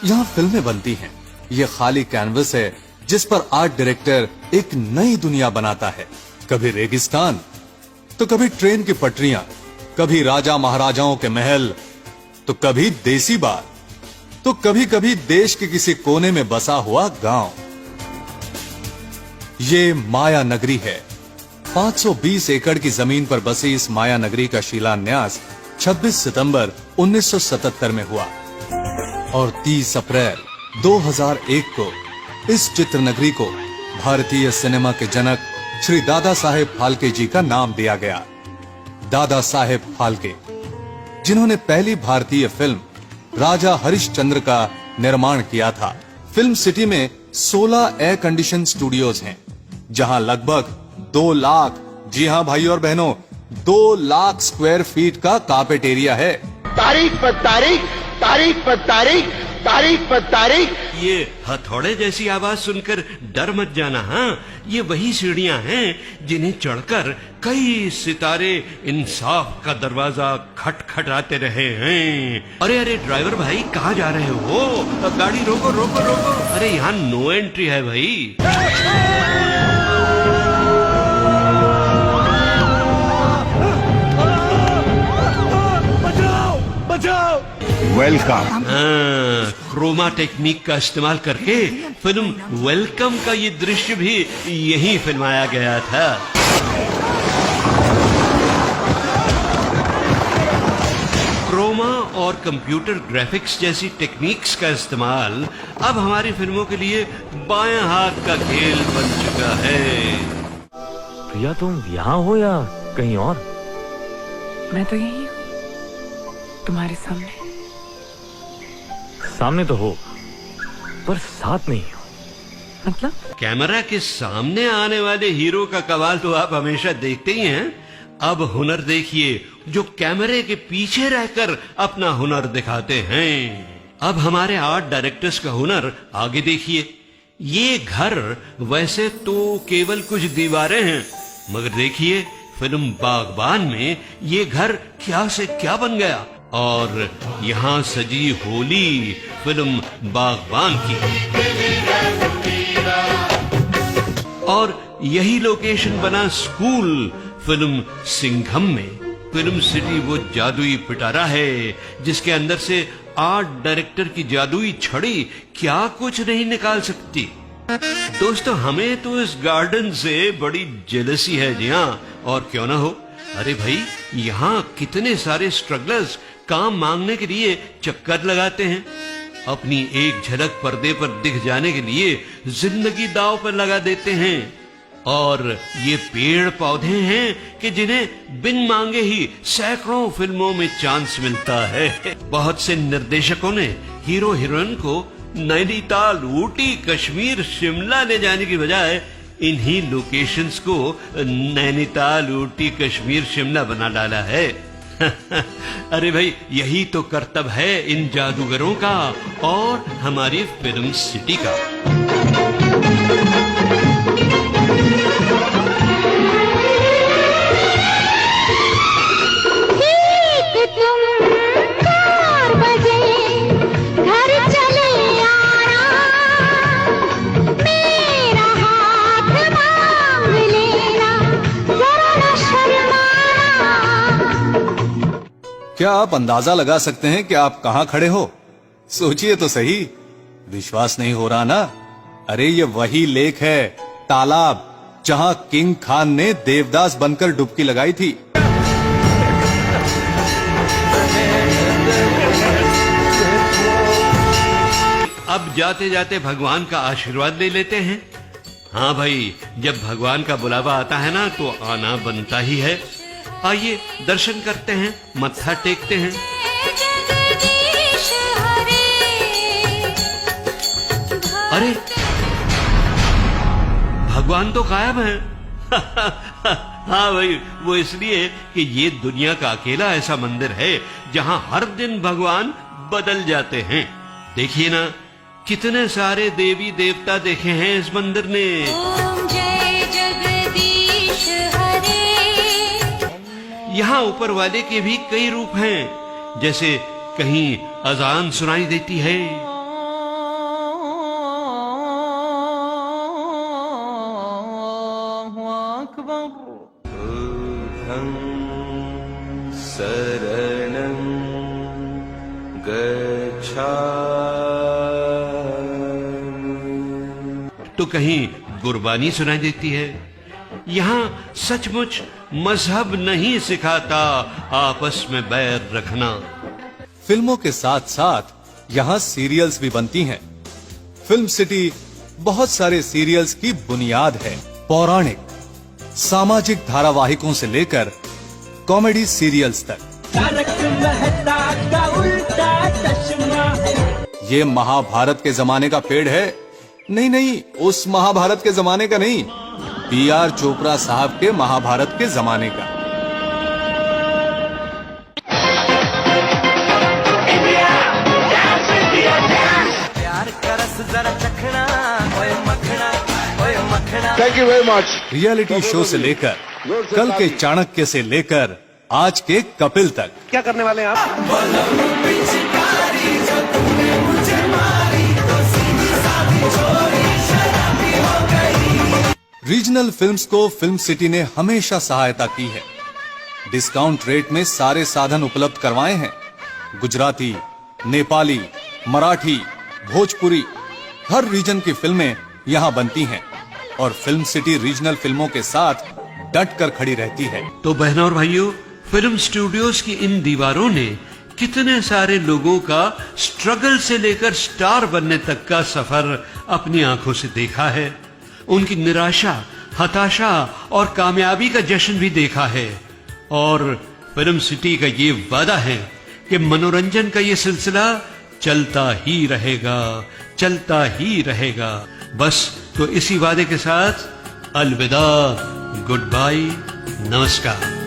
यहाँ फिल्में बनती हैं। ये खाली कैनवस है जिस पर आर्ट डायरेक्टर एक नई दुनिया बनाता है। कभी रेगिस्तान, तो कभी ट्रेन की पटरियां, कभी राजा महाराजाओं के महल, तो कभी देसी बार, तो कभी कभी देश के किसी कोने में बसा हुआ गांव। ये माया नगरी है। 520 एकड़ की जमीन पर बसी इस माया नगरी का शिलान्यास 26 सितंबर 1977 में हुआ और 30 अप्रैल 2001 को इस चित्र नगरी को भारतीय सिनेमा के जनक श्री दादा साहेब फाल्के जी का नाम दिया गया। दादा साहेब फाल्के, जिन्होंने पहली भारतीय फिल्म राजा हरिश्चंद्र का निर्माण किया था। फिल्म सिटी में 16 एयर कंडीशन स्टूडियोज हैं, जहां लगभग 2 लाख, जी हां भाई और बहनों, 2 लाख स्क्वायर फीट का कार्पेट एरिया है। तारीख पर तारीख, तारीख पर तारीख, तारीख पर तारीख। ये हथौड़े जैसी आवाज सुनकर डर मत जाना। हाँ, ये वही सीढ़ियां हैं जिन्हें चढ़कर कई सितारे इंसाफ का दरवाजा खटखटाते रहे हैं। अरे अरे ड्राइवर भाई, कहाँ जा रहे हो? गाड़ी रोको रोको रोको। अरे यहाँ नो एंट्री है भाई। वेलकम। क्रोमा टेक्निक का इस्तेमाल करके फिल्म वेलकम का ये दृश्य भी यहीं फिल्माया गया था। क्रोमा और कंप्यूटर ग्राफिक्स जैसी टेक्निक्स का इस्तेमाल अब हमारी फिल्मों के लिए बाएं हाथ का खेल बन चुका है। प्रिया, तुम यहाँ हो या कहीं और? मैं तो यही हूँ, तुम्हारे सामने। सामने तो हो, पर साथ नहीं हो। मतलब? कैमरा के सामने आने वाले हीरो का कमाल तो आप हमेशा देखते ही हैं। अब हुनर देखिए जो कैमरे के पीछे रहकर अपना हुनर दिखाते हैं। अब हमारे आर्ट डायरेक्टर्स का हुनर आगे देखिए। ये घर वैसे तो केवल कुछ दीवारें हैं, मगर देखिए फिल्म बागबान में ये घर क्या से क्या बन गया। और यहाँ सजी होली फिल्म बागबान की, और यही लोकेशन बना स्कूल फिल्म सिंघम में। फिल्म सिटी वो जादुई पिटारा है जिसके अंदर से आर्ट डायरेक्टर की जादुई छड़ी क्या कुछ नहीं निकाल सकती। दोस्तों, हमें तो इस गार्डन से बड़ी जेलसी है। जी हाँ, और क्यों ना हो। अरे भाई, यहाँ कितने सारे स्ट्रगलर्स काम मांगने के लिए चक्कर लगाते हैं। अपनी एक झलक पर्दे पर दिख जाने के लिए जिंदगी दांव पर लगा देते हैं। और ये पेड़ पौधे हैं कि जिन्हें बिन मांगे ही सैकड़ों फिल्मों में चांस मिलता है। बहुत से निर्देशकों ने हीरो हीरोइन को नैनीताल, ऊटी, कश्मीर, शिमला ले जाने की बजाय इन्हीं लोकेशंस को नैनीताल, ऊटी, कश्मीर, शिमला बना डाला है। अरे भाई, यही तो कर्तव्य है इन जादूगरों का और हमारी फिल्म सिटी का। क्या आप अंदाजा लगा सकते हैं कि आप कहां खड़े हो? सोचिए तो सही। विश्वास नहीं हो रहा ना? अरे ये वही लेक है, तालाब, जहां किंग खान ने देवदास बनकर डुबकी लगाई थी। अब जाते जाते भगवान का आशीर्वाद ले लेते हैं। हाँ भाई, जब भगवान का बुलावा आता है ना तो आना बनता ही है। आइए दर्शन करते हैं, मत्था टेकते हैं। अरे भगवान तो गायब हैं। हाँ भाई, वो इसलिए कि ये दुनिया का अकेला ऐसा मंदिर है जहां हर दिन भगवान बदल जाते हैं। देखिए ना, कितने सारे देवी देवता देखे हैं इस मंदिर ने। यहाँ ऊपर वाले के भी कई रूप हैं। जैसे कहीं अजान सुनाई देती है, बुद्धं शरणं गच्छामि। तो कहीं गुरबानी सुनाई देती है। यहाँ सचमुच मजहब नहीं सिखाता आपस में बैर रखना। फिल्मों के साथ साथ यहाँ सीरियल्स भी बनती हैं। फिल्म सिटी बहुत सारे सीरियल्स की बुनियाद है। पौराणिक, सामाजिक धारावाहिकों से लेकर कॉमेडी सीरियल्स तक। ये महाभारत के जमाने का पेड़ है। नहीं, उस महाभारत के जमाने का नहीं, B.R. चोपड़ा साहब के महाभारत के जमाने का। Thank you very much. Reality show से लेकर कल के चाणक्य से लेकर आज के कपिल तक। क्या करने वाले हैं आप? रीजनल फिल्म्स को फिल्म सिटी ने हमेशा सहायता की है। डिस्काउंट रेट में सारे साधन उपलब्ध करवाए हैं। गुजराती, नेपाली, मराठी, भोजपुरी, हर रीजन की फिल्में यहाँ बनती हैं और फिल्म सिटी रीजनल फिल्मों के साथ डट कर खड़ी रहती है। तो बहनों और भाइयों, फिल्म स्टूडियोज की इन दीवारों ने कितने सारे लोगों का स्ट्रगल से लेकर स्टार बनने तक का सफर अपनी आंखों से देखा है। उनकी निराशा, हताशा और कामयाबी का जश्न भी देखा है। और फिल्म सिटी का ये वादा है कि मनोरंजन का ये सिलसिला चलता ही रहेगा, चलता ही रहेगा। बस तो इसी वादे के साथ अलविदा, गुड बाय, नमस्कार।